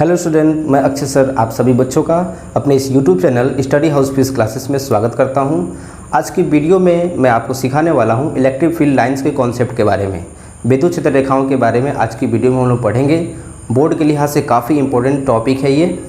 Hello student, मैं Akshay sir आप सभी बच्चों का अपने इस YouTube channel study house fees classes में स्वागत करता हूं। आज की वीडियो में मैं आपको सिखाने वाला हूं इलेक्ट्रिक फील्ड लाइंस के कॉन्सेप्ट के बारे में, विद्युत क्षेत्र रेखाओं के बारे में। आज की वीडियो में हम लोग पढ़ेंगे। बोर्ड के लिहाज से काफ़ी इंपॉर्टेंट टॉपिक है ये।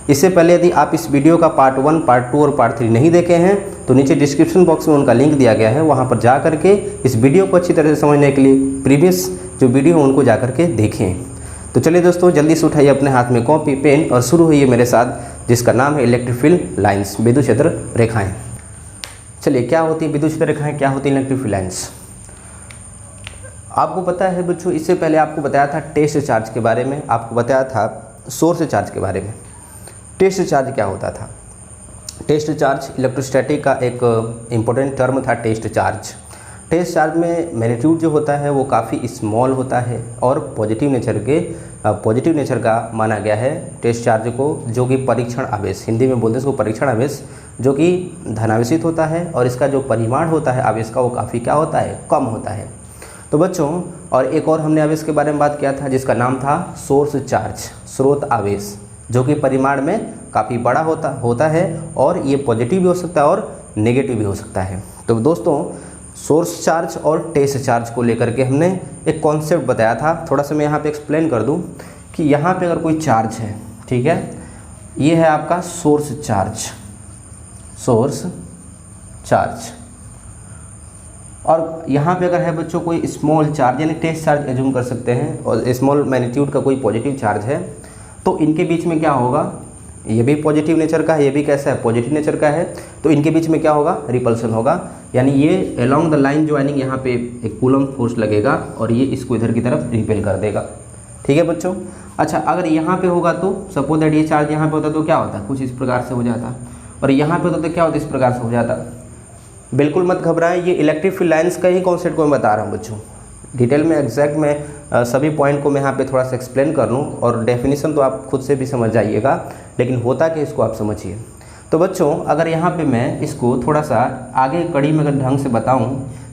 इससे पहले यदि आप इस वीडियो का पार्ट 1, पार्ट 2 और पार्ट 3 नहीं देखे हैं तो नीचे डिस्क्रिप्शन बॉक्स में उनका लिंक दिया गया है, वहाँ पर जा करके इस वीडियो को अच्छी तरह से समझने के लिए प्रीवियस जो वीडियो है उनको जा करके देखें। तो चलिए दोस्तों, जल्दी से उठाइए अपने हाथ में कॉपी पेन और शुरू हुई मेरे साथ, जिसका नाम है इलेक्ट्रिक फील्ड लाइंस, विद्युत क्षेत्र रेखाएं। चलिए, क्या होती है विद्युत क्षेत्र रेखाएं, क्या होती है इलेक्ट्रिक फील्ड लाइंस? आपको पता है बच्चों, इससे पहले आपको बताया था टेस्ट चार्ज के बारे में, आपको बताया था सोर्स चार्ज के बारे में। टेस्ट चार्ज क्या होता था? टेस्ट चार्ज इलेक्ट्रोस्टैटिक का एक इम्पोर्टेंट टर्म था। टेस्ट चार्ज में मैग्नीट्यूड जो होता है वो काफ़ी स्मॉल होता है और पॉजिटिव नेचर का माना गया है टेस्ट चार्ज को, जो कि परीक्षण आवेश, हिंदी में बोलते हैं इसको परीक्षण आवेश, जो कि धनावेशित होता है और इसका जो परिमाण होता है आवेश का वो काफ़ी क्या होता है, कम होता है। तो बच्चों, और एक और हमने आवेश के बारे में बात किया था जिसका नाम था सोर्स चार्ज, स्रोत आवेश, जो कि परिमाण में काफ़ी बड़ा होता है और ये पॉजिटिव भी हो सकता है और नेगेटिव भी हो सकता है। तो दोस्तों, सोर्स चार्ज और टेस्ट चार्ज को लेकर के हमने एक कॉन्सेप्ट बताया था। थोड़ा सा मैं यहाँ पे एक्सप्लेन कर दूँ कि यहाँ पे अगर कोई चार्ज है, ठीक है, ये है आपका सोर्स चार्ज, और यहाँ पे अगर है बच्चों कोई स्मॉल चार्ज, यानी टेस्ट चार्ज एज्यूम कर सकते हैं, और स्मॉल मैग्नीट्यूड का कोई पॉजिटिव चार्ज है, तो इनके बीच में क्या होगा, ये भी पॉजिटिव नेचर का है, ये भी कैसा है, पॉजिटिव नेचर का है, तो इनके बीच में क्या होगा, रिपल्सन होगा। यानी ये अलोंग द लाइन ज्वाइनिंग यहाँ पे एक कूलम्ब फोर्स लगेगा और ये इसको इधर की तरफ रिपेल कर देगा। ठीक है बच्चों। अच्छा, अगर यहाँ पे होगा तो सपोज दैट ये चार्ज यहाँ पे होता तो क्या होता, कुछ इस प्रकार से हो जाता, और यहाँ पे होता तो क्या होता, इस प्रकार से हो जाता। बिल्कुल मत घबराएं, ये इलेक्ट्रिक फील्ड लाइन्स का ही कॉन्सेप्ट को मैं बता रहा हूँ बच्चों। डिटेल में एग्जैक्ट में सभी पॉइंट को मैं यहाँ पे थोड़ा सा एक्सप्लेन कर लूँ, और डेफिनेशन तो आप खुद से भी समझ जाइएगा, लेकिन होता कि इसको आप समझिए। तो बच्चों, अगर यहाँ पे मैं इसको थोड़ा सा आगे कड़ी में अगर ढंग से बताऊँ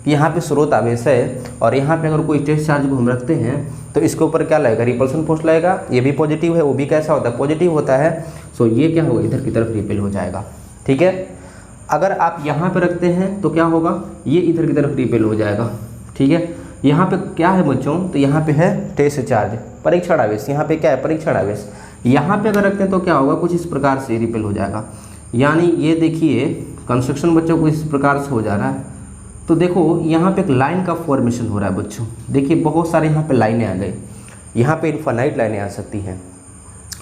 कि यहाँ पे स्रोत आवेश है और यहाँ पे अगर कोई टेस्ट चार्ज को हम रखते हैं तो इसके ऊपर क्या लगेगा, रिपल्सन फोर्स लगेगा। ये भी पॉजिटिव है, वो भी कैसा होता है, पॉजिटिव होता है। सो ये क्या होगा, इधर की तरफ रिपेल हो जाएगा। ठीक है। अगर आप यहाँ पर रखते हैं तो क्या होगा, ये इधर की तरफ रिपेल हो जाएगा। ठीक है। यहाँ पे क्या है बच्चों, तो यहाँ पे है टेस्ट चार्ज, परीक्षण आवेश। यहाँ पे क्या है, परीक्षण आवेश। यहाँ पे अगर रखते हैं तो क्या होगा, कुछ इस प्रकार से रिपेल हो जाएगा। यानी ये देखिए कंस्ट्रक्शन बच्चों को इस प्रकार से हो जा रहा है। तो देखो यहाँ पे एक लाइन का फॉर्मेशन हो रहा है बच्चों। देखिए बहुत सारे यहाँ पे लाइनें आ गई, यहाँ पे इनफाइनाइट लाइनें आ सकती हैं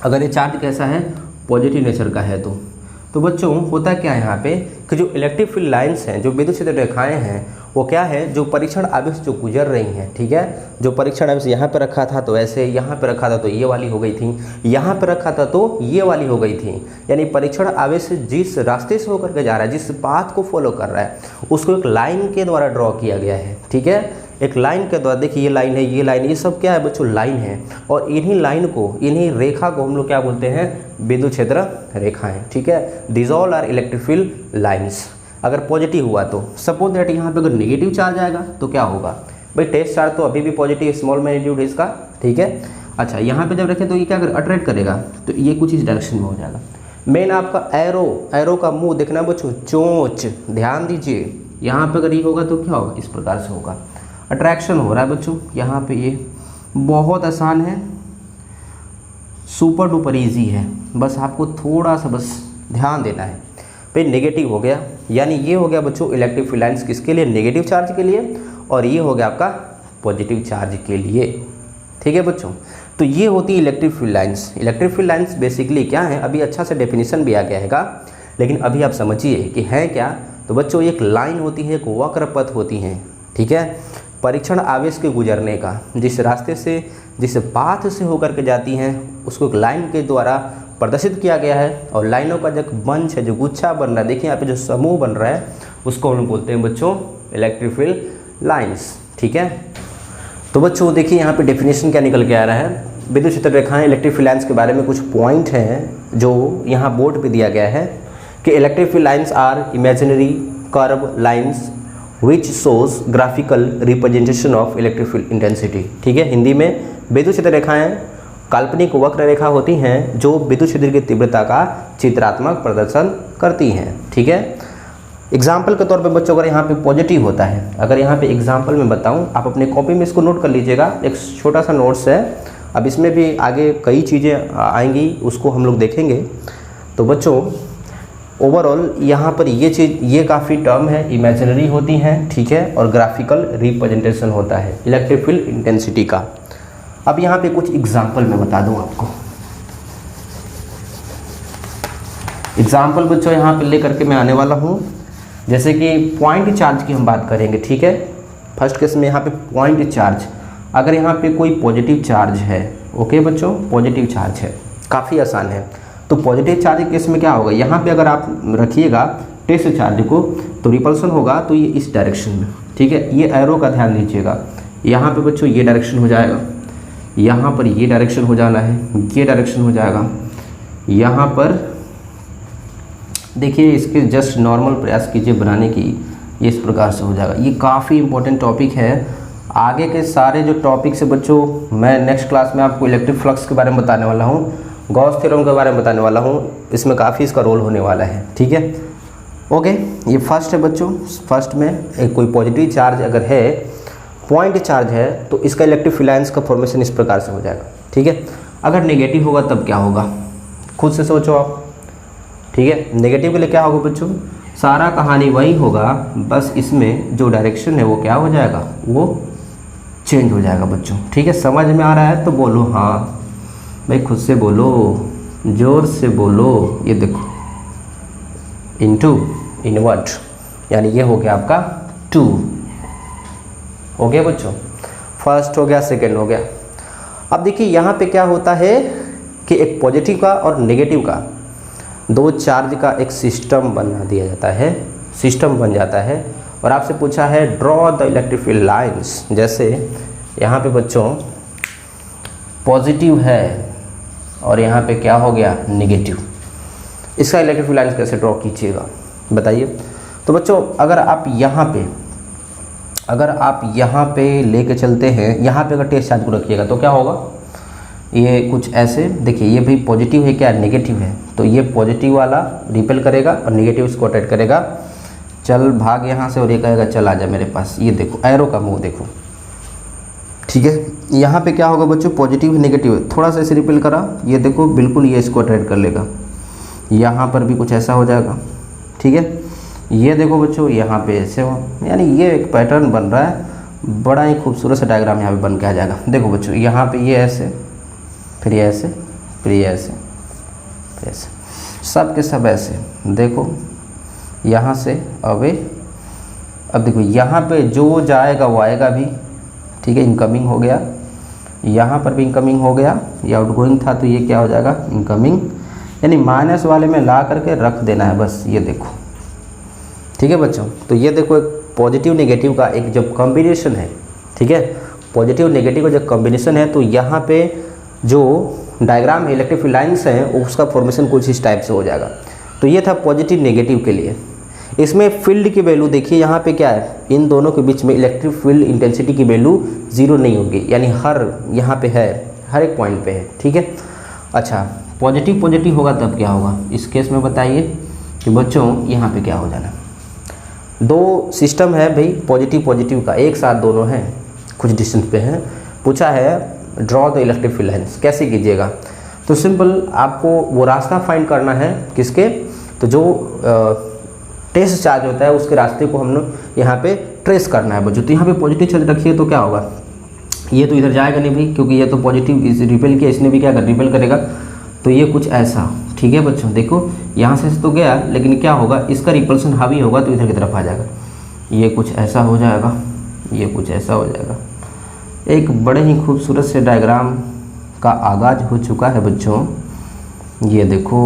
अगर ये चार्ज कैसा है, पॉजिटिव नेचर का है तो बच्चों होता क्या है यहाँ पे कि जो इलेक्ट्रिक फील्ड लाइंस हैं, जो विद्युत क्षेत्र रेखाएं हैं, वो क्या है, जो परीक्षण आवेश जो गुजर रही हैं। ठीक है। जो परीक्षण आवेश यहाँ पे रखा था तो ऐसे, यहाँ पे रखा था तो ये वाली हो गई थी, यहाँ पे रखा था तो ये वाली हो गई थी। यानी परीक्षण आवेश जिस रास्ते से होकर के जा रहा है, जिस पाथ को फॉलो कर रहा है, उसको एक लाइन के द्वारा ड्रॉ किया गया है। ठीक है। एक लाइन के द्वारा, देखिए ये लाइन है, ये लाइन, ये सब क्या है बच्चों, लाइन है। और इन्हीं लाइन को, इन्हीं रेखा को हम लोग क्या बोलते हैं, विद्युत क्षेत्र रेखाएं। ठीक है। These all are electric field lines. अगर पॉजिटिव हुआ तो सपोज दैट यहाँ पे अगर नेगेटिव चार्ज आएगा तो क्या होगा भाई, टेस्ट चार्ज तो अभी भी पॉजिटिव स्मॉल मैग्नीट्यूड है इसका। ठीक है। अच्छा, यहाँ पे जब रखें तो ये क्या अगर अट्रैक्ट करेगा तो ये कुछ इस डायरेक्शन में हो जाएगा। मेन आपका एरो का मुंह देखना बच्चों, चोंच, ध्यान दीजिए। यहाँ पे अगर ये होगा तो क्या होगा, इस प्रकार से होगा, अट्रैक्शन हो रहा है बच्चों। यहाँ पे ये बहुत आसान है, सुपर डुपर ईजी है, बस आपको थोड़ा सा बस ध्यान देना है। पे नेगेटिव हो गया, यानी ये हो गया बच्चों इलेक्ट्रिक फील्ड लाइंस किसके लिए, नेगेटिव चार्ज के लिए, और ये हो गया आपका पॉजिटिव चार्ज के लिए। ठीक है बच्चों। तो ये होती है electric field lines. Electric field lines basically क्या है, अभी अच्छा से डेफिनेशन भी आ गया हैगा, लेकिन अभी आप समझिए कि है क्या। तो बच्चों एक लाइन होती है, एक वक्र पथ होती है। ठीक है। परीक्षण आवेश के गुजरने का, जिस रास्ते से, जिस पाथ से होकर के जाती हैं, उसको एक लाइन के द्वारा प्रदर्शित किया गया है। और लाइनों का जो बंच है, जो गुच्छा बन रहा है, देखिए यहाँ पे जो समूह बन रहा है, उसको हम बोलते हैं बच्चों इलेक्ट्रिक फील्ड लाइंस। ठीक है। तो बच्चों देखिए यहाँ पे डेफिनेशन क्या निकल के आ रहा है, विद्युत क्षेत्र रेखाएं इलेक्ट्रिक फील्ड लाइंस के बारे में कुछ पॉइंट हैं जो यहाँ बोर्ड पे दिया गया है कि electric field lines are imaginary curve lines which shows graphical representation of electric field intensity. ठीक है। हिंदी में विद्युत क्षेत्र रेखाएं काल्पनिक वक्र रेखा होती हैं जो विद्युत क्षेत्र की तीव्रता का चित्रात्मक प्रदर्शन करती हैं। ठीक है, एग्जाम्पल के तौर पे बच्चों अगर यहाँ पे पॉजिटिव होता है, अगर यहाँ पे एग्जाम्पल में बताऊँ, आप अपने कॉपी में इसको नोट कर लीजिएगा, एक छोटा सा नोट्स है। अब इसमें भी आगे कई चीज़ें आएंगी, उसको हम लोग देखेंगे। तो बच्चों ओवरऑल यहाँ पर ये काफ़ी टर्म है, इमेजिनरी होती हैं, ठीक है, और ग्राफिकल रिप्रेजेंटेशन होता है इलेक्ट्रिक फील्ड इंटेंसिटी का। अब यहाँ पे कुछ एग्जाम्पल मैं बता दूँ आपको। एग्जाम्पल बच्चों यहाँ पे लेकर के मैं आने वाला हूँ। जैसे कि पॉइंट चार्ज की हम बात करेंगे, ठीक है। फर्स्ट केस में यहाँ पे पॉइंट चार्ज, अगर यहाँ पे कोई पॉजिटिव चार्ज है, ओके बच्चों, पॉजिटिव चार्ज है, काफ़ी आसान है। तो पॉजिटिव चार्ज के केस में क्या होगा, यहाँ पे अगर आप रखिएगा टेस्ट चार्ज को तो रिपल्सन होगा तो ये इस डायरेक्शन में, ठीक है। ये एरो का ध्यान दीजिएगा, यहाँ पे बच्चों ये डायरेक्शन हो जाएगा, यहाँ पर ये डायरेक्शन हो जाना है, ये डायरेक्शन हो जाएगा, यहाँ पर देखिए इसके जस्ट नॉर्मल प्रयास कीजिए बनाने की, ये इस प्रकार से हो जाएगा। ये काफ़ी इंपॉर्टेंट टॉपिक है। आगे के सारे जो टॉपिक से बच्चों मैं नेक्स्ट क्लास में आपको इलेक्ट्रिक फ्लक्स के बारे में बताने वाला हूँ, गॉस थ्योरम के बारे में बताने वाला हूँ, इसमें काफ़ी इसका रोल होने वाला है, ठीक है। ओके, ये फर्स्ट है बच्चों। फर्स्ट में एक कोई पॉजिटिव चार्ज अगर है, पॉइंट चार्ज है, तो इसका इलेक्ट्रिक फिलाइंस का फॉर्मेशन इस प्रकार से हो जाएगा, ठीक है। अगर नेगेटिव होगा तब क्या होगा, खुद से सोचो आप, ठीक है। नेगेटिव के लिए क्या होगा बच्चों, सारा कहानी वही होगा, बस इसमें जो डायरेक्शन है वो क्या हो जाएगा, वो चेंज हो जाएगा बच्चों, ठीक है। समझ में आ रहा है तो बोलो हाँ भाई, खुद से बोलो, जोर से बोलो। ये देखो इनटू इनवर्ट, यानी ये हो गया आपका 2, हो गया बच्चों, फर्स्ट हो गया, सेकंड हो गया। अब देखिए यहाँ पे क्या होता है कि एक पॉजिटिव का और नेगेटिव का दो चार्ज का एक सिस्टम बना दिया जाता है, सिस्टम बन जाता है। और आपसे पूछा है draw the electric field lines. जैसे यहाँ पे बच्चों पॉजिटिव है और यहाँ पे क्या हो गया, नेगेटिव, इसका इलेक्ट्रिक फील्ड लाइंस कैसे ड्रॉ कीजिएगा बताइए। तो बच्चों अगर आप यहाँ पे लेके चलते हैं, यहाँ पे अगर टेस्ट चार्ज को रखिएगा तो क्या होगा, ये कुछ ऐसे देखिए, ये भी पॉजिटिव है क्या, नेगेटिव है, तो ये पॉजिटिव वाला रिपेल करेगा और नेगेटिव इसको अट्रैक्ट करेगा, चल भाग यहाँ से, और ये कहेगा चल आ जा मेरे पास। ये देखो एरो का मुँह देखो, ठीक है। यहाँ पे क्या होगा बच्चों, पॉजिटिव नेगेटिव, थोड़ा सा इसे रिपेल करा, ये देखो बिल्कुल ये इसको अट्रैक्ट कर लेगा। यहाँ पर भी कुछ ऐसा हो जाएगा, ठीक है। ये देखो बच्चों यहाँ पे ऐसे हो, यानी ये एक पैटर्न बन रहा है, बड़ा ही खूबसूरत सा डायग्राम यहाँ पे बन के आ जाएगा। देखो बच्चों यहाँ पे ये ऐसे, फिर ये ऐसे, फिर ये ऐसे, फिर ऐसे, सब के सब ऐसे। देखो यहाँ से अब देखो यहाँ पे जो जाएगा वो आएगा भी, ठीक है, इनकमिंग हो गया, यहाँ पर भी इनकमिंग हो गया, ये आउटगोइंग था तो ये क्या हो जाएगा, इनकमिंग, यानी माइनस वाले में ला करके रख देना है बस। ये देखो, ठीक है बच्चों। तो ये देखो एक पॉजिटिव नेगेटिव का एक जब कॉम्बिनेशन है, ठीक है, पॉजिटिव नेगेटिव का जब कॉम्बिनेशन है, तो यहाँ पे जो डायग्राम है इलेक्ट्रिक फील्ड लाइंस है उसका फॉर्मेशन कुछ इस टाइप से हो जाएगा। तो ये था पॉजिटिव नेगेटिव के लिए। इसमें फील्ड की वैल्यू देखिए यहाँ पे क्या है, इन दोनों के बीच में इलेक्ट्रिक फील्ड इंटेंसिटी की वैल्यू 0 नहीं होगी, यानी हर यहाँ पे है, हर एक पॉइंट पे है, ठीक है। अच्छा, पॉजिटिव होगा तब क्या होगा इस केस में बताइए कि बच्चों यहाँ पे क्या हो जाना, दो सिस्टम है भाई पॉजिटिव का, एक साथ दोनों हैं, कुछ डिस्टेंस पे हैं। पूछा है draw the electric field lines, कैसे कीजिएगा। तो सिंपल आपको वो रास्ता फाइंड करना है, किसके, तो जो टेस्ट चार्ज होता है उसके रास्ते को हम लोग यहाँ पे ट्रेस करना है बच्चों। तो यहाँ पे पॉजिटिव चार्ज रखिए तो क्या होगा, ये तो इधर जाएगा नहीं भाई, क्योंकि ये तो पॉजिटिव रिपेल किया, इसने भी क्या कर रिपेल करेगा, तो ये कुछ ऐसा, ठीक है बच्चों। देखो यहाँ से तो गया, लेकिन क्या होगा, इसका रिपल्सन हावी होगा तो इधर की तरफ आ जाएगा, ये कुछ ऐसा हो जाएगा, ये कुछ ऐसा हो जाएगा। एक बड़े ही खूबसूरत से डायग्राम का आगाज हो चुका है बच्चों। ये देखो,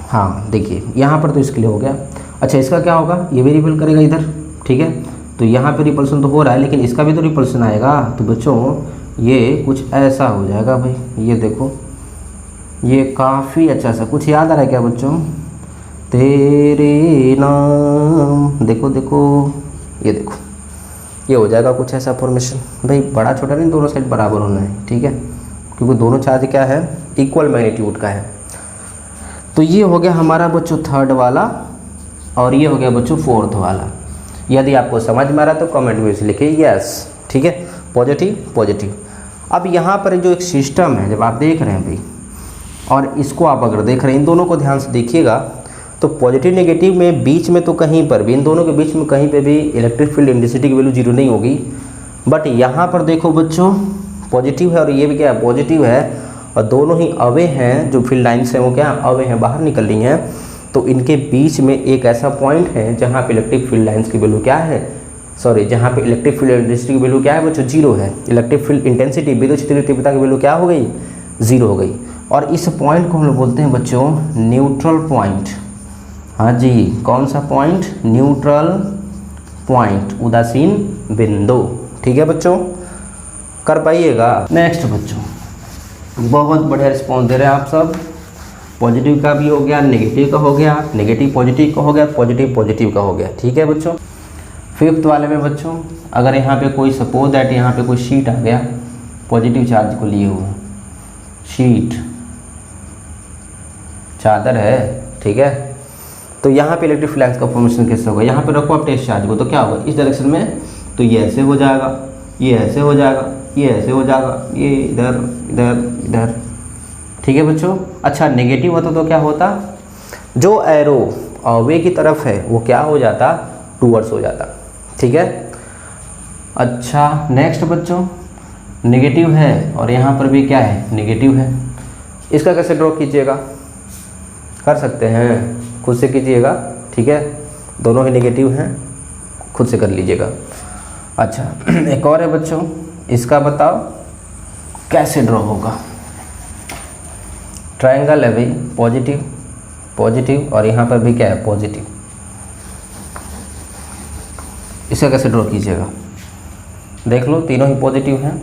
हाँ देखिए यहाँ पर तो इसके लिए हो गया। अच्छा, इसका क्या होगा, ये भी रिपल करेगा इधर, ठीक है। तो यहाँ पे रिपल्सन तो हो रहा है, लेकिन इसका भी तो रिपल्सन आएगा, तो बच्चों ये कुछ ऐसा हो जाएगा भाई। ये देखो, ये काफ़ी अच्छा सा कुछ याद आ रहा है क्या बच्चों, तेरे नाम, देखो देखो, ये देखो ये हो जाएगा कुछ ऐसा फॉर्मेशन। भाई बड़ा छोटा नहीं, दोनों साइड बराबर होना है, ठीक है, क्योंकि दोनों चार्ज क्या है, इक्वल मैग्नीट्यूड का है। तो ये हो गया हमारा बच्चों थर्ड वाला, और ये हो गया बच्चों फोर्थ वाला। यदि आपको समझ में आ रहा है तो कमेंट में से लिखिए यस, ठीक है, पॉजिटिव पॉजिटिव। अब यहाँ पर जो एक सिस्टम है, जब आप देख रहे हैं भाई, और इसको आप अगर देख रहे हैं, इन दोनों को ध्यान से देखिएगा, तो पॉजिटिव नेगेटिव में बीच में तो कहीं पर भी, इन दोनों के बीच में कहीं पे भी इलेक्ट्रिक फील्ड इंटेंसिटी की वैल्यू 0 नहीं होगी। बट यहाँ पर देखो बच्चों, पॉजिटिव है और ये भी क्या है, पॉजिटिव है, और दोनों ही अवे हैं, जो फील्ड लाइन्स हैं वो क्या अवे हैं, बाहर निकल रही हैं। तो इनके बीच में एक ऐसा पॉइंट है जहाँ पे इलेक्ट्रिक फील्ड लाइन्स की वैल्यू क्या है, सॉरी, जहाँ पे इलेक्ट्रिक फील्ड इंटेंसिटी की वैल्यू क्या है बच्चों, 0 है। इलेक्ट्रिक फील्ड इंटेंसिटी, विद्युत क्षेत्रीय तीव्रता की वैल्यू क्या हो गई, 0 हो गई। और इस पॉइंट को हम लोग बोलते हैं बच्चों न्यूट्रल पॉइंट। हाँ जी, कौन सा पॉइंट, न्यूट्रल पॉइंट, उदासीन बिंदु, ठीक है बच्चों, कर पाइएगा। नेक्स्ट बच्चों, बहुत बढ़िया रिस्पॉन्स दे रहे हैं आप सब। पॉजिटिव का भी हो गया, नेगेटिव का हो गया, नेगेटिव पॉजिटिव का हो गया, पॉजिटिव पॉजिटिव का हो गया, ठीक है बच्चों। फिफ्थ वाले में बच्चों, अगर यहाँ पे कोई सपोज दैट यहाँ पे कोई शीट आ गया पॉजिटिव चार्ज को लिए हुए, शीट चादर है, ठीक है, तो यहाँ पे इलेक्ट्रिक फ्लैक्स का फॉर्मेशन कैसे होगा, यहाँ पे रखो आप टेस्ट चार्ज को, तो क्या होगा इस डायरेक्शन में, तो ये ऐसे हो जाएगा, ये ऐसे हो जाएगा, ये ऐसे हो जाएगा, ये इधर इधर इधर, ठीक है बच्चों। अच्छा नेगेटिव होता तो क्या होता, जो एरो अवे की तरफ है वो क्या हो जाता, टूवर्ड्स हो जाता, ठीक है। अच्छा नेक्स्ट बच्चों, नेगेटिव है और यहाँ पर भी क्या है, नेगेटिव है, इसका कैसे ड्रॉ कीजिएगा, कर सकते हैं, खुद से कीजिएगा, ठीक है, दोनों ही नेगेटिव हैं, खुद से कर लीजिएगा। अच्छा एक और है बच्चों, इसका बताओ कैसे ड्रॉ होगा। ट्रायंगल है भाई, पॉजिटिव पॉजिटिव, और यहाँ पर भी क्या है, पॉजिटिव, इसका कैसे ड्रॉ कीजिएगा, देख लो तीनों ही पॉजिटिव हैं,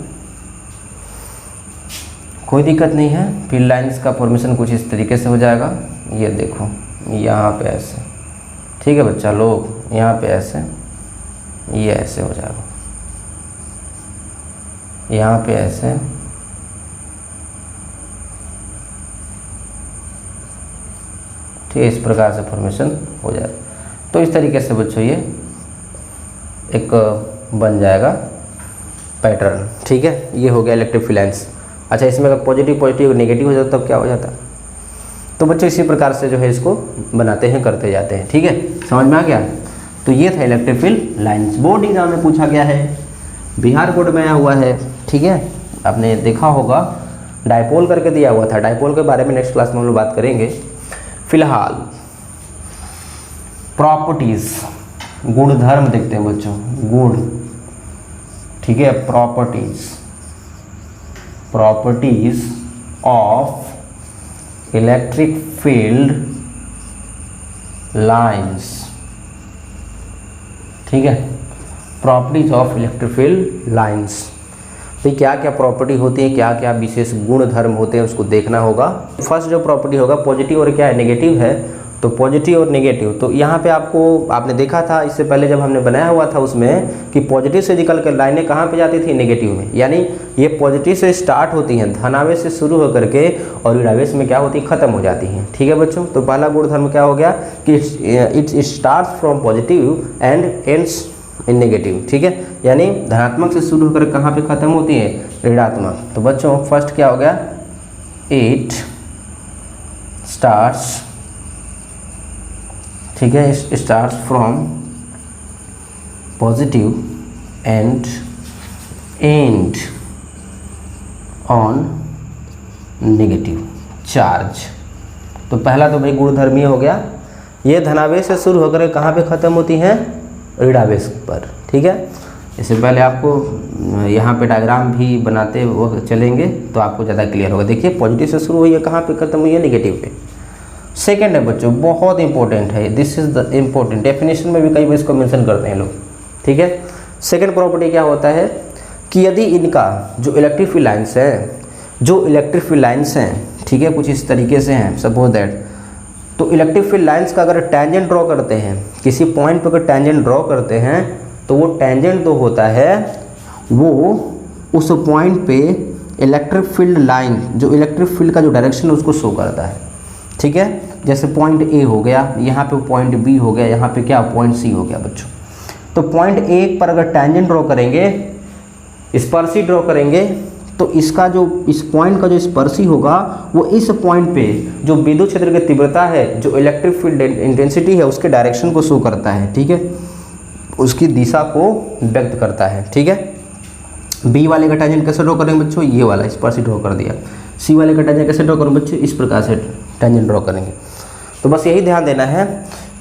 कोई दिक्कत नहीं है। फील्ड लाइंस का फॉर्मेशन कुछ इस तरीके से हो जाएगा, ये देखो यहाँ पे ऐसे, ठीक है बच्चा लोग, यहाँ पे ऐसे, ये ऐसे हो जाएगा, यहाँ पे ऐसे, ठीक है, इस प्रकार से फॉर्मेशन हो जाए। तो इस तरीके से बच्चों ये एक बन जाएगा पैटर्न, ठीक है, ये हो गया इलेक्ट्रिक फील्ड लाइंस। अच्छा इसमें अगर पॉजिटिव पॉजिटिव नेगेटिव हो जाता तब क्या हो जाता, तो बच्चों इसी प्रकार से जो है इसको बनाते हैं, करते जाते हैं, ठीक है, समझ में आ गया। तो ये था electric field lines, board exam में पूछा गया है, बिहार बोर्ड में आया हुआ है, ठीक है, आपने देखा होगा डायपोल करके दिया हुआ था। डायपोल के बारे में नेक्स्ट क्लास में हम लोग बात करेंगे। फिलहाल प्रॉपर्टीज, गुणधर्म देखते हैं बच्चों, गुण, ठीक है, properties of electric field lines, ठीक है, properties of electric field lines. तो क्या क्या प्रॉपर्टी होती है, क्या क्या विशेष गुण धर्म होते हैं, उसको देखना होगा। फर्स्ट जो प्रॉपर्टी होगा पॉजिटिव और क्या है, नेगेटिव है, तो पॉजिटिव और नेगेटिव। तो यहाँ पे आपने देखा था इससे पहले जब हमने बनाया हुआ था उसमें कि पॉजिटिव से निकल कर लाइनें कहाँ पे जाती थी, नेगेटिव में, यानी ये पॉजिटिव से स्टार्ट होती हैं, धनावेश से शुरू होकर के और ऋणावेश में क्या होती है, खत्म हो जाती हैं, ठीक है बच्चों। तो पहला गुणधर्म क्या हो गया कि it starts from positive and ends in negative, ठीक है, यानी धनात्मक से शुरू होकर कहाँ पे खत्म होती है, ऋणात्मक। तो बच्चों फर्स्ट क्या हो गया, इट स्टार्ट्स, ठीक है, starts from positive and and on negative charge. तो पहला तो भाई गुणधर्म ये हो गया, ये धनावेश से शुरू होकर कहाँ पे ख़त्म होती हैं, ऋणावेश पर, ठीक है। इससे पहले आपको यहाँ पे डायग्राम भी बनाते वक्त चलेंगे तो आपको ज़्यादा क्लियर होगा। देखिए पॉजिटिव से शुरू हुई है, कहाँ पे ख़त्म हुई है, नेगेटिव पे। सेकेंड है बच्चों, बहुत इंपॉर्टेंट है, this is the important, definition में भी कई बार इसको मेंशन करते हैं लोग, ठीक है। सेकेंड प्रॉपर्टी क्या होता है कि यदि इनका जो इलेक्ट्रिक फील्ड लाइन्स हैं, ठीक है, कुछ इस तरीके से हैं, सपोज दैट, तो इलेक्ट्रिक फील्ड लाइन्स का अगर टेंजेंट ड्रॉ करते हैं, किसी पॉइंट पर अगर टेंजेंट ड्रॉ करते हैं तो वो टेंजेंट तो होता है वो उस पॉइंट पे इलेक्ट्रिक फील्ड लाइन, जो इलेक्ट्रिक फील्ड का जो डायरेक्शन है उसको शो करता है। ठीक है, जैसे पॉइंट ए हो गया, यहाँ पे पॉइंट बी हो गया, यहाँ पे क्या पॉइंट सी हो गया बच्चों। तो पॉइंट ए पर अगर टेंजेंट ड्रॉ करेंगे, स्पर्शी ड्रॉ करेंगे, तो इसका जो इस पॉइंट का जो स्पर्शी होगा वो इस पॉइंट पे जो विद्युत क्षेत्र की तीव्रता है, जो इलेक्ट्रिक फील्ड इंटेंसिटी है, उसके डायरेक्शन को शो करता है। ठीक है, उसकी दिशा को व्यक्त करता है। ठीक है, बी वाले का टेंजेंट कैसे ड्रॉ करेंगे बच्चों, ये वाला स्पर्शी ड्रॉ कर दिया। सी वाले का टेंजेंट कैसे ड्रॉ करूँ बच्चों, इस प्रकार से टेंजेंट ड्रॉ करेंगे। तो बस यही ध्यान देना है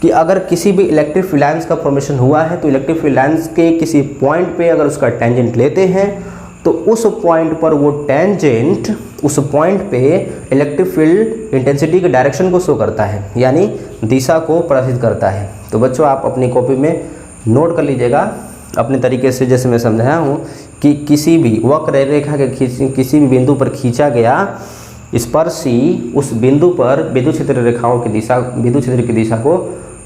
कि अगर किसी भी इलेक्ट्रिक फील्ड लाइंस का फॉर्मेशन हुआ है तो इलेक्ट्रिक फील्ड लाइंस के किसी पॉइंट पे अगर उसका टेंजेंट लेते हैं तो उस पॉइंट पर वो टेंजेंट उस पॉइंट पे इलेक्ट्रिक फील्ड इंटेंसिटी के डायरेक्शन को शो करता है, यानी दिशा को प्रदर्शित करता है। तो बच्चों आप अपनी कॉपी में नोट कर लीजिएगा अपने तरीके से, जैसे मैं समझाया हूँ कि किसी भी वक्र रेखा के किसी भी बिंदु पर खींचा गया स्पर्शी उस बिंदु पर विद्युत क्षेत्र रेखाओं की दिशा, विद्युत क्षेत्र की दिशा को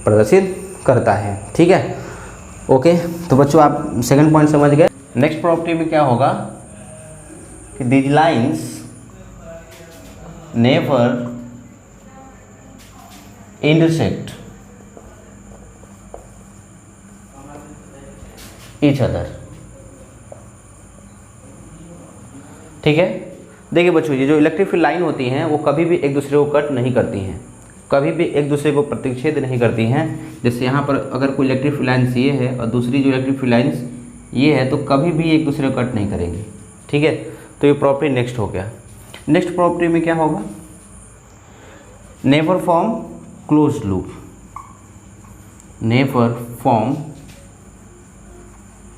प्रदर्शित करता है। ठीक है, ओके। तो बच्चों आप सेकंड पॉइंट समझ गए। नेक्स्ट प्रॉपर्टी में क्या होगा कि these lines never intersect each other. ठीक है, देखिए बच्चों ये जो इलेक्ट्रिक फील्ड लाइन होती हैं वो कभी भी एक दूसरे को कट नहीं करती हैं, कभी भी एक दूसरे को प्रतिच्छेद नहीं करती हैं। जैसे यहाँ पर अगर कोई इलेक्ट्रिक फील्ड लाइन्स ये है और दूसरी जो इलेक्ट्रिक फील्ड लाइन्स ये है, तो कभी भी एक दूसरे को कट नहीं करेंगी। ठीक है, तो ये प्रॉपर्टी नेक्स्ट हो गया। नेक्स्ट प्रॉपर्टी में क्या होगा, never form close loop, never form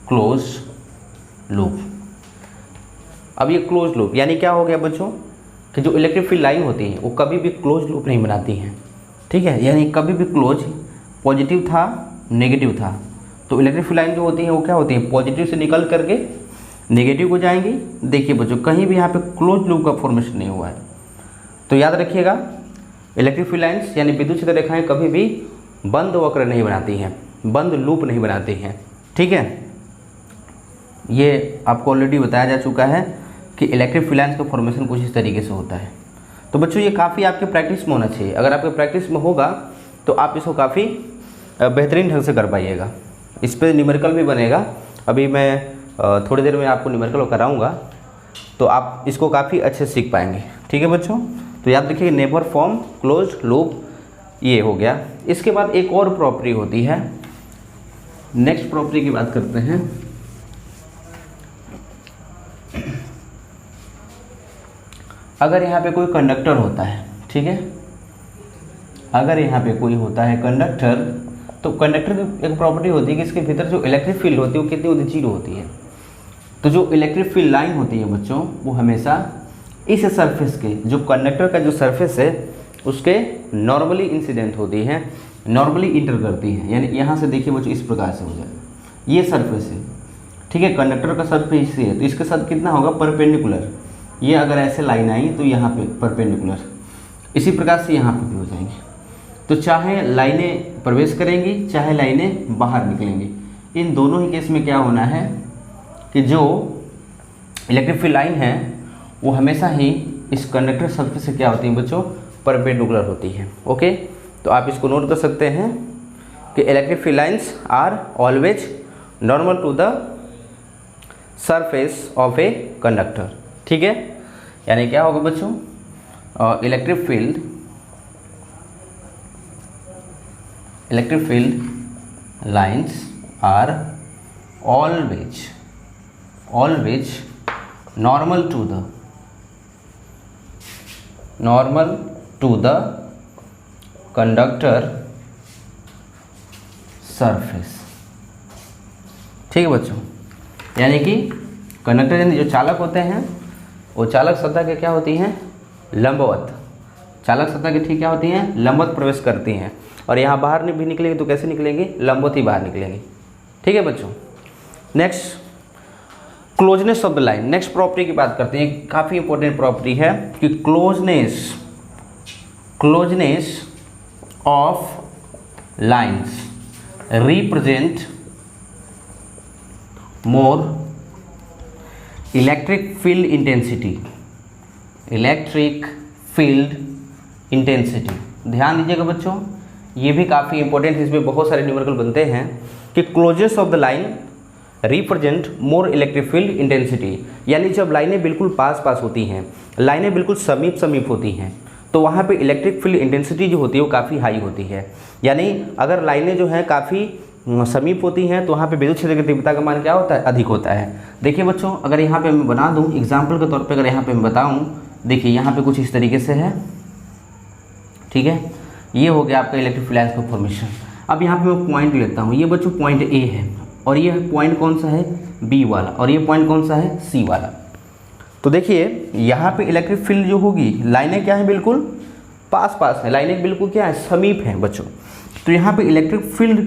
close loop. अब ये क्लोज लूप यानी क्या हो गया बच्चों कि जो इलेक्ट्रिक फील्ड लाइन होती है वो कभी भी क्लोज लूप नहीं बनाती हैं। ठीक है, यानी कभी भी क्लोज पॉजिटिव था नेगेटिव था, तो इलेक्ट्रिक फील्ड लाइन जो होती है वो क्या होती है, पॉजिटिव से निकल करके नेगेटिव को जाएंगी। देखिए बच्चों कहीं भी यहाँ पे क्लोज लूप का फॉर्मेशन नहीं हुआ है। तो याद रखिएगा इलेक्ट्रिक फील्ड लाइन्स यानी विद्युत क्षेत्र रेखाएं कभी भी बंद वक्र नहीं बनाती हैं, बंद लूप नहीं बनाती हैं। ठीक है, ये आपको ऑलरेडी बताया जा चुका है कि इलेक्ट्रिक फील्ड लाइन्स का फॉर्मेशन कुछ इस तरीके से होता है। तो बच्चों ये काफ़ी आपके प्रैक्टिस में होना चाहिए। अगर आपके प्रैक्टिस में होगा तो आप इसको काफ़ी बेहतरीन ढंग से कर पाइएगा। इस पर न्यूमेरिकल भी बनेगा, अभी मैं थोड़ी देर में आपको न्यूमेरिकल कराऊंगा, तो आप इसको काफ़ी अच्छे से सीख पाएंगे। ठीक है बच्चों, तो याद रखिए नेवर फॉर्म क्लोज लूप ये हो गया। इसके बाद एक और प्रॉपर्टी होती है, नेक्स्ट प्रॉपर्टी की बात करते हैं। अगर यहाँ पे कोई कंडक्टर होता है, ठीक है, अगर यहाँ पे कोई होता है कंडक्टर, तो कंडक्टर की एक प्रॉपर्टी होती है कि इसके भीतर जो इलेक्ट्रिक फील्ड होती है वो कितनी होती है, 0 होती है। तो जो इलेक्ट्रिक फील्ड लाइन होती है बच्चों वो हमेशा इस सरफेस के, जो कंडक्टर का जो सरफेस है उसके नॉर्मली इंसिडेंट होती है, नॉर्मली इंटर करती है। यानी यहाँ से देखिए बच्चों इस प्रकार से हो जाए, ये सरफेस है, ठीक है, कंडक्टर का सरफेस इसे है, तो इसके साथ कितना होगा, परपेंडिकुलर। ये अगर ऐसे लाइन आई तो यहाँ पे परपेंडिकुलर, इसी प्रकार से यहाँ पे भी हो जाएंगे। तो चाहे लाइनें प्रवेश करेंगी चाहे लाइनें बाहर निकलेंगी, इन दोनों ही केस में क्या होना है कि जो इलेक्ट्रिक फील्ड लाइन है वो हमेशा ही इस कंडक्टर सरफेस से क्या होती है बच्चों, परपेंडिकुलर होती है। ओके, तो आप इसको नोट कर सकते हैं कि electric field lines are always normal to the surface of a conductor. ठीक है, यानी क्या होगा बच्चों, electric field lines are always normal to the conductor surface. ठीक है बच्चों, यानी कि कंडक्टर यानी जो चालक होते हैं वो चालक सतह के क्या होती हैं, लंबवत, चालक सतह के ठीक क्या होती हैं, लंबवत प्रवेश करती हैं, और यहाँ बाहर भी निकलेंगी तो कैसे निकलेंगी, लंबवत ही बाहर निकलेंगी। ठीक है बच्चों, next closeness of the line. Next property की बात करते हैं, काफ़ी इंपॉर्टेंट प्रॉपर्टी है कि closeness of lines represent more electric field intensity, electric field intensity. ध्यान दीजिएगा बच्चों, ये भी काफ़ी इंपॉर्टेंट है, इसमें बहुत सारे न्यूमेरिकल बनते हैं कि closest of the line represent more electric field intensity, यानी जब लाइनें बिल्कुल पास पास होती हैं, लाइनें बिल्कुल समीप समीप होती हैं, तो वहाँ पे इलेक्ट्रिक फील्ड इंटेंसिटी जो होती है वो काफ़ी हाई होती है। यानी अगर लाइनें जो हैं काफ़ी समीप होती हैं तो वहाँ पे विद्युत क्षेत्र की तीव्रता का मान क्या होता है, अधिक होता है। देखिए बच्चों, अगर यहाँ पे मैं बना दूँ एग्जाम्पल के तौर पे, अगर यहाँ पे मैं बताऊँ, देखिए यहाँ पे कुछ इस तरीके से है, ठीक है, ये हो गया आपका इलेक्ट्रिक फील्ड लाइन्स का फॉर्मेशन। अब यहाँ पे मैं पॉइंट लेता हूँ, ये बच्चों पॉइंट ए है और ये पॉइंट कौन सा है, बी वाला, और ये पॉइंट कौन सा है, सी वाला। तो देखिए यहाँ पे इलेक्ट्रिक फील्ड जो होगी, लाइनें क्या है, बिल्कुल पास पास है, लाइनें बिल्कुल क्या है, समीप हैं बच्चों। तो यहाँ पे इलेक्ट्रिक फील्ड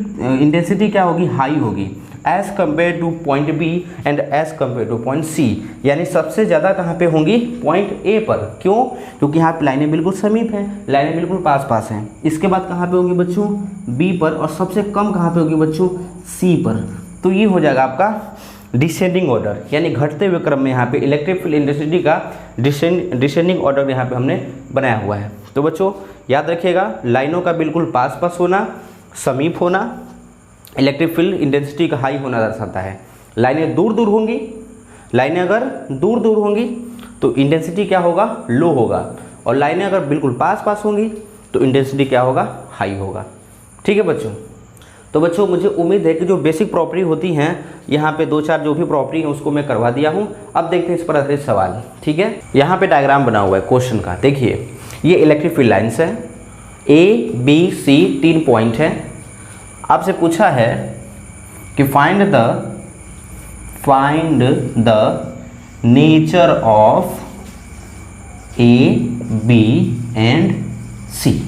इंटेंसिटी क्या होगी, हाई होगी as compare to point b and as compare to point c. यानी सबसे ज़्यादा कहाँ पे होंगी, पॉइंट ए पर। क्यों? क्योंकि यहाँ पे लाइनें बिल्कुल समीप हैं, लाइनें बिल्कुल पास पास हैं। इसके बाद कहाँ पे होंगी बच्चों, बी पर, और सबसे कम कहाँ पे होगी बच्चों, सी पर। तो ये हो जाएगा आपका डिसेंडिंग ऑर्डर, यानी घटते हुए क्रम में यहाँ पे इलेक्ट्रिक फील्ड इंटेंसिटी का डिसेंडिंग ऑर्डर यहाँ पे हमने बनाया हुआ है। तो बच्चों याद रखिएगा, लाइनों का बिल्कुल पास पास होना, समीप होना, इलेक्ट्रिक फील्ड इंटेंसिटी का हाई होना दर्शाता है। लाइनें दूर दूर होंगी, लाइनें अगर दूर दूर होंगी तो इंटेंसिटी क्या होगा, लो होगा, और लाइनें अगर बिल्कुल पास पास होंगी तो इंटेंसिटी क्या होगा, हाई होगा। ठीक है बच्चों, तो बच्चों मुझे उम्मीद है कि जो बेसिक प्रॉपर्टी होती हैं, यहाँ पे 2-4 जो भी प्रॉपर्टी है उसको मैं करवा दिया हूँ। अब देखते हैं इस पर आधारित सवाल। ठीक है, यहाँ पे डायग्राम बना हुआ है क्वेश्चन का। देखिए ये इलेक्ट्रिक फील्ड लाइन्स है, ए बी सी 3 पॉइंट है। आपसे पूछा है कि find the nature of A B and C.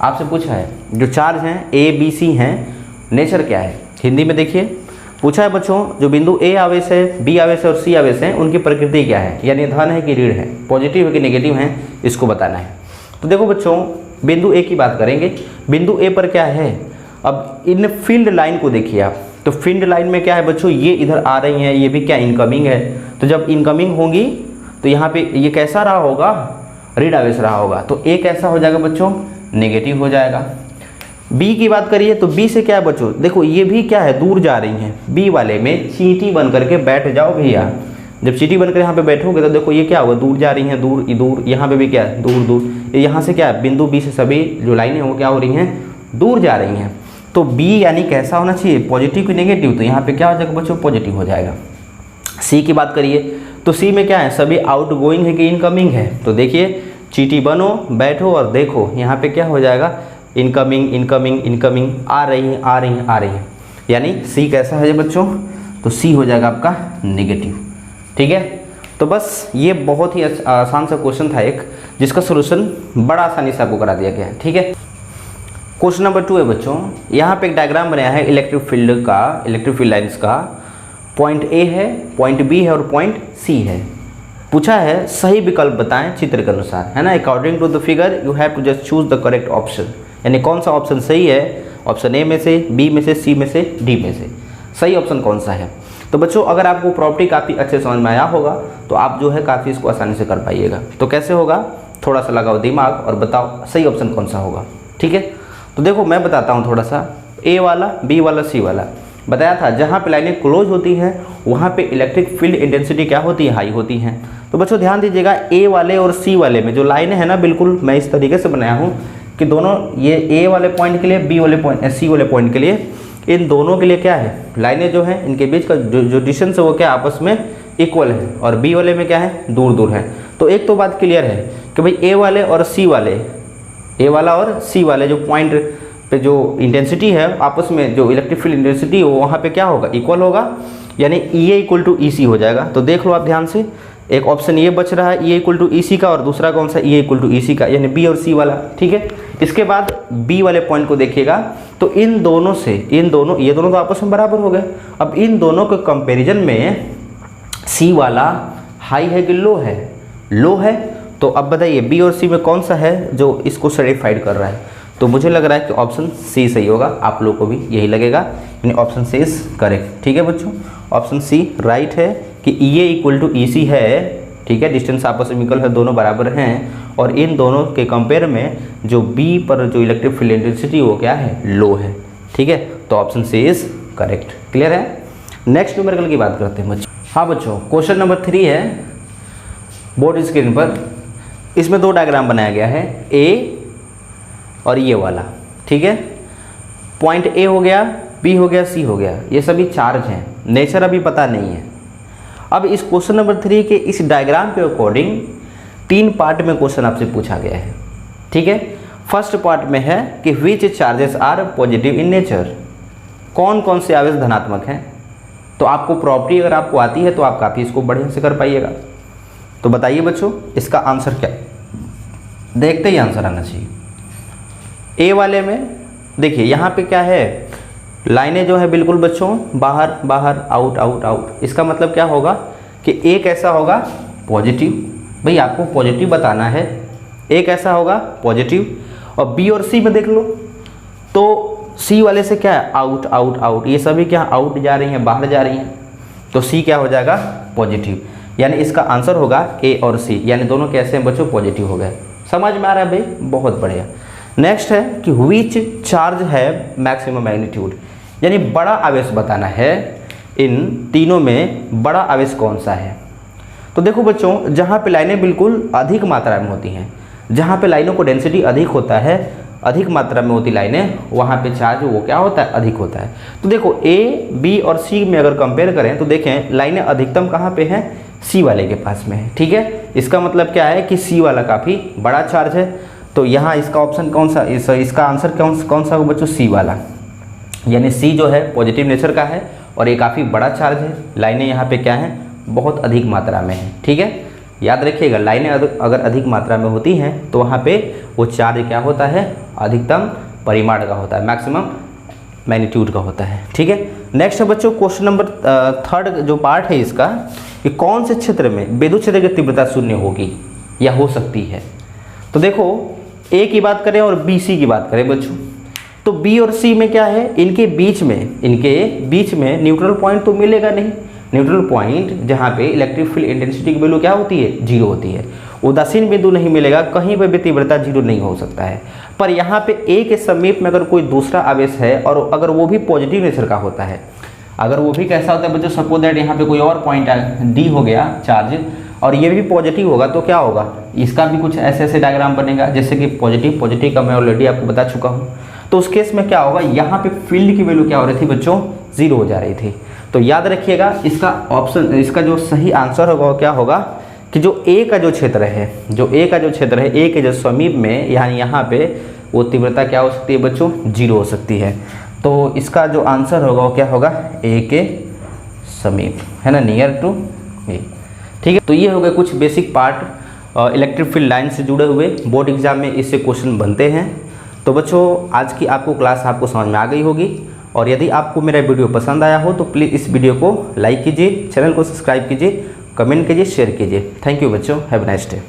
आपसे पूछा है जो चार्ज हैं ए बी सी हैं, नेचर क्या है। हिंदी में देखिए पूछा है बच्चों, जो बिंदु ए आवेश है, बी आवेश है और सी आवेश है, उनकी प्रकृति क्या है, यानी धन है कि ऋण है, पॉजिटिव है कि नेगेटिव है, इसको बताना है। तो देखो बच्चों, बिंदु ए की बात करेंगे। बिंदु ए पर क्या है, अब इन फील्ड लाइन को देखिए आप, तो फील्ड लाइन में क्या है बच्चों, ये इधर आ रही हैं, ये भी क्या इनकमिंग है। तो जब इनकमिंग होंगी तो यहाँ पे ये कैसा रहा होगा, ऋण आवेश रहा होगा, तो ए कैसा हो जाएगा बच्चों, नेगेटिव हो जाएगा। बी की बात करिए तो बी से क्या है बच्चों, देखो ये भी क्या है, दूर जा रही हैं। बी वाले में चींटी बन करके बैठ जाओ भैया, जब चींटी बनकर यहाँ पे बैठोगे तो देखो ये क्या होगा, दूर जा रही हैं, दूर दूर, यहाँ पे भी क्या है, दूर दूर। यहाँ से क्या है, बिंदु बी से सभी जो लाइनें वो क्या हो रही हैं, दूर जा रही हैं। तो बी यानी कैसा होना चाहिए, पॉजिटिव कि नेगेटिव, तो यहाँ पे क्या हो जाएगा बच्चों, पॉजिटिव हो जाएगा। सी की बात करिए तो सी में क्या है, सभी आउट गोइंग है कि इनकमिंग है। तो देखिए चींटी बनो, बैठो और देखो यहाँ पे क्या हो जाएगा, इनकमिंग इनकमिंग इनकमिंग, आ रही है आ रही है आ रही है, यानी सी कैसा है बच्चों, तो सी हो जाएगा आपका नेगेटिव। ठीक है, तो बस ये बहुत ही आसान सा क्वेश्चन था एक, जिसका सोल्यूशन बड़ा आसानी से आपको करा दिया गया है। ठीक है, क्वेश्चन नंबर 2 है बच्चों, यहाँ पे एक डायग्राम बनाया है इलेक्ट्रिक फील्ड का, इलेक्ट्रिक फील्ड लाइन्स का। पॉइंट ए है, पॉइंट बी है और पॉइंट सी है। पूछा है सही विकल्प बताएं चित्र के अनुसार, है ना। According to the figure you have to just choose the correct option, यानी कौन सा ऑप्शन सही है, ऑप्शन ए में से, बी में से, सी में से, डी में से, सही ऑप्शन कौन सा है। तो बच्चों अगर आपको प्रॉपर्टी काफ़ी अच्छे समझ में आया होगा तो आप जो है काफ़ी इसको आसानी से कर पाइएगा। तो कैसे होगा, थोड़ा सा लगाओ दिमाग और बताओ सही ऑप्शन कौन सा होगा। ठीक है, तो देखो मैं बताता हूँ थोड़ा सा, ए वाला, बी वाला, सी वाला बताया था। जहाँ पे लाइनें क्लोज होती हैं वहाँ पे इलेक्ट्रिक फील्ड इंटेंसिटी क्या होती है, हाई होती हैं। तो बच्चों ध्यान दीजिएगा, ए वाले और सी वाले में जो लाइनें हैं ना, बिल्कुल मैं इस तरीके से बनाया हूँ कि दोनों, ये ए वाले पॉइंट के लिए, बी वाले पॉइंट, सी वाले पॉइंट के लिए, इन दोनों के लिए क्या है, लाइनें जो हैं इनके बीच का जो डिस्टेंस है वो क्या आपस में इक्वल है, और बी वाले में क्या है, दूर दूर है। तो एक तो बात क्लियर है कि भाई ए वाले और सी वाले, ए वाला और सी वाले जो पॉइंट पे जो इंटेंसिटी है आपस में, जो इलेक्ट्रिक फील्ड इंटेंसिटी हो वहाँ पे क्या होगा, इक्वल होगा, यानी ई ए इक्वल टू ई सी हो जाएगा। तो देख लो आप ध्यान से, एक ऑप्शन ये बच रहा है ई ए इक्वल टू ई सी का, और दूसरा कौन सा, ई ए इक्वल टू ई सी का, यानी बी और सी वाला। ठीक है, इसके बाद बी वाले पॉइंट को देखिएगा तो इन दोनों से, इन दोनों, ये दोनों तो आपस में बराबर हो गए। अब इन दोनों के कंपेरिजन में सी वाला हाई है कि लो है, लो है। तो अब बताइए बी और सी में कौन सा है जो इसको सर्टिफाइड कर रहा है। तो मुझे लग रहा है कि ऑप्शन सी सही होगा, आप लोग को भी यही लगेगा। यानी ऑप्शन सी इज करेक्ट। ठीक है बच्चों, ऑप्शन सी राइट है कि EA इक्वल टू EC है। ठीक है, डिस्टेंस आपस में इक्वल है, दोनों बराबर हैं और इन दोनों के कंपेयर में जो B पर जो इलेक्ट्रिक फील्ड इंटेंसिटी वो क्या है, लो है। ठीक है, तो option c is correct. Clear है। नेक्स्ट न्यूमेरिकल की बात करते हैं बच्चों। हाँ बच्चों, क्वेश्चन नंबर 3 है बोर्ड स्क्रीन पर। इसमें 2 डायग्राम बनाया गया है, A और ये वाला। ठीक है, पॉइंट A हो गया, B हो गया, C हो गया, ये सभी चार्ज हैं, नेचर अभी पता नहीं है। अब इस क्वेश्चन नंबर 3 के इस डायग्राम के अकॉर्डिंग 3 पार्ट में क्वेश्चन आपसे पूछा गया है। ठीक है, फर्स्ट पार्ट में है कि which charges are positive in nature, कौन कौन से आवेश धनात्मक हैं। तो आपको प्रॉपर्टी अगर आपको आती है तो आप काफ़ी इसको बढ़िया से कर पाइएगा। तो बताइए बच्चों इसका आंसर क्या, देखते ही आंसर आना चाहिए। ए वाले में देखिए यहाँ पे क्या है, लाइनें जो है बिल्कुल बच्चों बाहर बाहर, आउट आउट आउट। इसका मतलब क्या होगा कि ए कैसा होगा, पॉजिटिव। भाई आपको पॉजिटिव बताना है, ए कैसा होगा, पॉजिटिव। और बी और सी में देख लो तो सी वाले से क्या है, आउट आउट आउट, ये सभी क्या आउट जा रही हैं, बाहर जा रही हैं, तो सी क्या हो जाएगा, पॉजिटिव। यानी इसका आंसर होगा ए और सी, यानी दोनों कैसे हैं बच्चों, पॉजिटिव हो गए। समझ में आ रहा है भाई, बहुत बढ़िया। नेक्स्ट है कि व्हिच चार्ज है मैक्सिमम मैग्नीट्यूड, यानी बड़ा आवेश बताना है, इन तीनों में बड़ा आवेश कौन सा है। तो देखो बच्चों, जहाँ पे लाइनें बिल्कुल अधिक मात्रा में होती हैं, जहाँ पे लाइनों को डेंसिटी अधिक होता है, अधिक मात्रा में होती लाइनें, वहाँ पे चार्ज वो क्या होता है, अधिक होता है। तो देखो ए, बी और सी में अगर कंपेयर करें तो देखें लाइनें अधिकतम कहाँ पे हैं, सी वाले के पास में है। ठीक है, इसका मतलब क्या है कि सी वाला काफ़ी बड़ा चार्ज है। तो यहाँ इसका ऑप्शन कौन सा, इसका आंसर कौन सा होगा बच्चों, सी वाला। यानी सी जो है पॉजिटिव नेचर का है और ये काफ़ी बड़ा चार्ज है। लाइनें यहाँ पे क्या हैं, बहुत अधिक मात्रा में है। ठीक है, याद रखिएगा लाइनें अगर अधिक मात्रा में होती हैं तो वहाँ पे वो चार्ज क्या होता है, अधिकतम परिमाण का होता है, मैक्सिमम मैग्नीट्यूड का होता है। ठीक है, नेक्स्ट है बच्चों क्वेश्चन नंबर 3 जो पार्ट है इसका, कि कौन से क्षेत्र में विद्युत क्षेत्र की तीव्रता शून्य होगी या हो सकती है। तो देखो ए की बात करें और बी सी की बात करें बच्चों, तो बी और सी में क्या है, इनके बीच में न्यूट्रल पॉइंट तो मिलेगा नहीं। न्यूट्रल पॉइंट जहाँ पे इलेक्ट्रिक फील्ड इंटेंसिटी की वैल्यू क्या होती है, 0 होती है। उदासीन बिंदु नहीं मिलेगा, कहीं पर भी तीव्रता 0 नहीं हो सकता है। पर यहाँ पे ए के समीप में अगर कोई दूसरा आवेश है और अगर वो भी पॉजिटिव नेचर का होता है, अगर वो भी कैसा होता है बच्चों, सपोज दैट यहाँ पे कोई और पॉइंट है, डी हो गया चार्ज, और ये भी पॉजिटिव होगा, तो क्या होगा, इसका भी कुछ ऐसे ऐसे डायग्राम बनेगा जैसे कि पॉजिटिव का मैं ऑलरेडी आपको बता चुका हूँ। तो उस केस में क्या होगा, यहाँ पे फील्ड की वैल्यू क्या हो रही थी बच्चों, 0 हो जा रही थी। तो याद रखिएगा इसका ऑप्शन, इसका जो सही आंसर होगा वो क्या होगा कि जो ए का जो क्षेत्र है, ए के जो समीप में, यानी यहाँ पे वो तीव्रता क्या हो सकती है बच्चों, 0 हो सकती है। तो इसका जो आंसर होगा वो क्या होगा, ए के समीप, है ना, नियर टू ए। ठीक है, तो ये हो गए कुछ basic part electric field line से जुड़े हुए, बोर्ड एग्जाम में इससे क्वेश्चन बनते हैं। तो बच्चों आज की आपको क्लास आपको समझ में आ गई होगी, और यदि आपको मेरा वीडियो पसंद आया हो तो प्लीज़ इस वीडियो को लाइक कीजिए, चैनल को सब्सक्राइब कीजिए, कमेंट कीजिए, शेयर कीजिए। थैंक यू बच्चों, हैव अ नाइस डे।